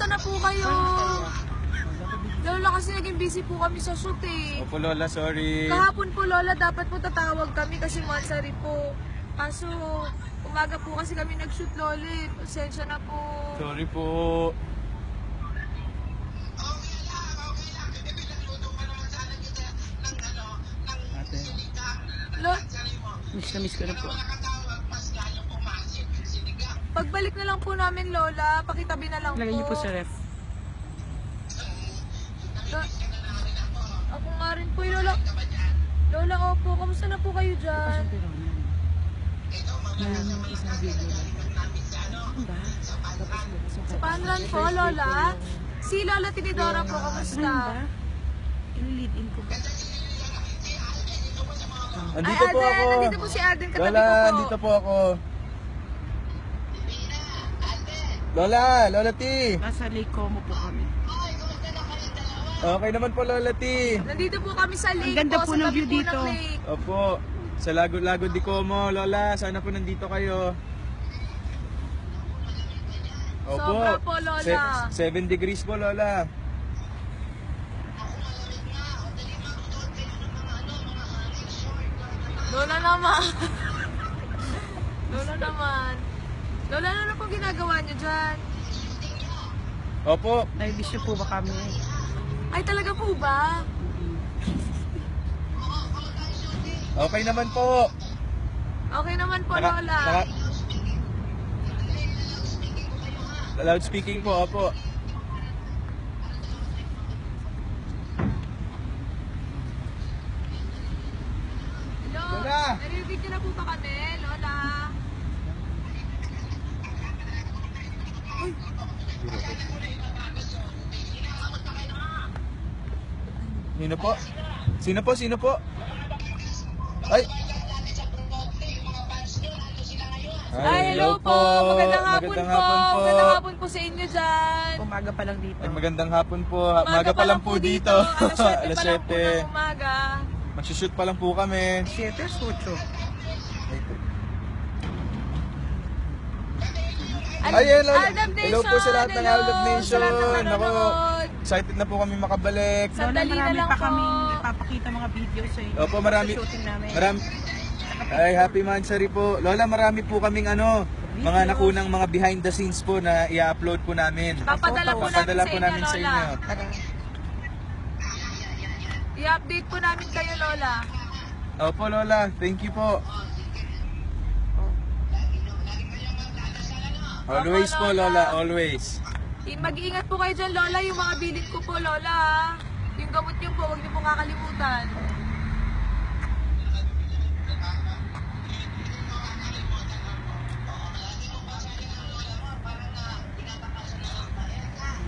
kamusta na po kayo? Lola, kasi naging busy po kami sa shoot eh. Opo Lola, sorry. Kahapon po Lola, dapat po tatawag kami kasi mansari po. Kaso, umaga po kasi kami nag-shoot Lola eh. Pasensya na po. Sorry po. Ate, Lo, Miss ko na po. pagbalik na lang po namin Lola, pakitabi na lang Lagay niyo po sa ref. Ako nga rin po Lola. Lola, opo, kamusta na po kayo dyan? Isang video lang. Sa panlan po Lola? Si Lola Tinidora po, kamusta? Lead in ko ba? andito po Aden, ako. nandito po si Aden, katabi Lola, ko po. andito po ako. Lola, Lola T. Nasa Lake Como po kami. Okay naman po Lola T. Nandito po kami sa lake Ang ganda po sa ng tabi view po dito. ng lake. Opo, sa Lago di Como, Lola. Sana po nandito kayo. Opo, Sobra po, Lola. 7 degrees po, Lola. Lola naman. Lola naman. Lola, ano po ginagawa niyo dyan? Opo, Naibisyo po ba kami? Ay, talaga po ba? okay naman po. Okay naman po, Naka- Lola. Loudspeaking po, opo. Lola! Narinig niyo na po ba kami, Lola? Sino po? Sino po? Sino po? Ay! Ay, hello po. Magandang hapon po. Magandang hapon po sa inyo dyan. Umaga pa lang dito. Ay, magandang hapon po. Umaga pa lang po dito. Alas 7 Alas pa lang po 7. ng umaga. Magsushoot pa lang po kami. 7, 8. Ay, hello. Aldab Nation. Hello po sa lahat ng Hello Aldab Nation. sa lahat ng Nako, nanonood. excited na po kami makabalik. Sandali na lang pa po. kami ipapakita mga video sa inyo. Opo, marami. Sa shooting namin. Ay, happy Mansari po. Lola, marami po kaming mga nakunang mga behind the scenes po na i-upload po namin. Papadala po namin sa inyo, Lola. Tara. I-update po namin kayo, Lola. Opo, Lola. Thank you po. Always po, Lola. Always. Mag-iingat po kayo dyan, Lola. Yung mga bilin ko po, Lola. Ha? Yung gamot niyo po, huwag niyo po kakalimutan.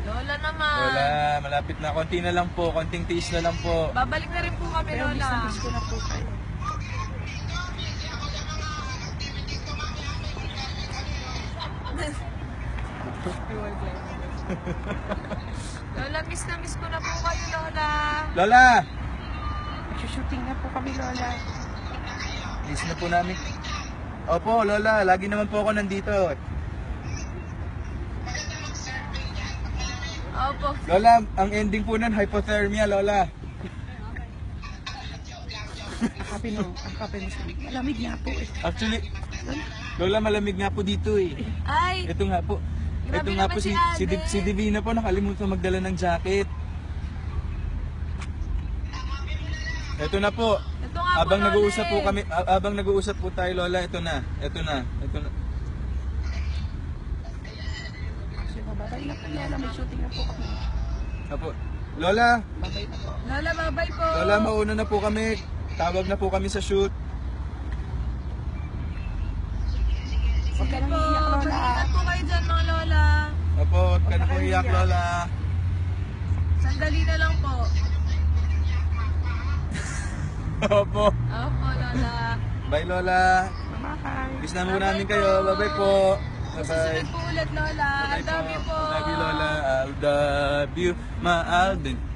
Lola naman. Lola, malapit na. Konti na lang po. Konting tiis na lang po. Babalik na rin po kami, Pero Lola. miss ko na po kayo. Lola, miss ko na po kayo, Lola. Lola! Shooting na po kami, Lola. Miss na po namin. Opo, Lola. Lagi naman po ako nandito. Opo. Lola, ang ending po nun, hypothermia, Lola. Ang kape mo sa malamig nga po eh. Actually, Lola, malamig nga po dito eh. Ay, Ito nga po. Grabe Ito nga naman po si si Ate. Divina po nakalimutan magdala ng jacket. Ito na po. ito nga Habang po, nag-uusap po Lola. kami, habang nag-uusap po tayo, Lola, ito na. Ito na. Ito na. Kasi mababay na po Lola, may shooting na po kami. Apo. Lola, Babay na po. Lola, bye-bye po. Lola, mauna na po kami. Tawag na po kami sa shoot. Huwag ka Sige nang po, iiyak, Lola. mag-ingat po kayo dyan, mga Lola. Apo, huwag ka na po iyak, Lola. Sandali na lang po. Opo. Opo, Lola. Bye, Lola. Bye. Bis na muna namin kayo. Bye-bye po. Bye-bye. Susunod po ulit, Lola. I love you po. Love you, Lola. I love you, ma Alden.